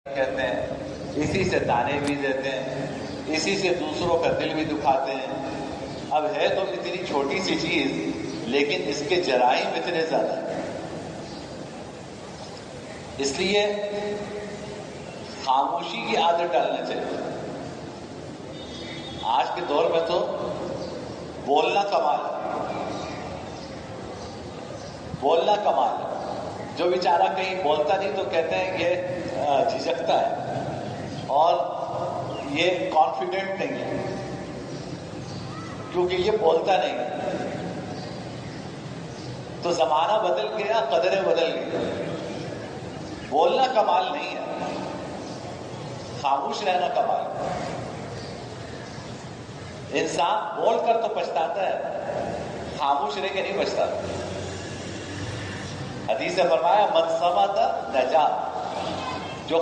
کہتے ہیں، اسی سے تانے بھی دیتے ہیں، اسی سے دوسروں کا دل بھی دکھاتے ہیں۔ اب ہے تو اتنی چھوٹی سی چیز لیکن اس کے جرائم اتنے زیادہ ہیں۔ اس لیے خاموشی کی عادت ڈالنا چاہیے۔ آج کے دور میں تو بولنا کمال ہے، بولنا کمال ہے۔ جو بیچارہ کہیں بولتا نہیں تو کہتے ہیں یہ جھجکتا ہے اور یہ کانفیڈنٹ نہیں ہے کیونکہ یہ بولتا نہیں ہے۔ تو زمانہ بدل گیا، قدریں بدل گئی۔ بولنا کمال نہیں ہے، خاموش رہنا کمال ہے۔ انسان بول کر تو پچھتاتا ہے، خاموش رہ کے نہیں پچھتاتا۔ حدیث میں فرمایا من صمت نجا، جو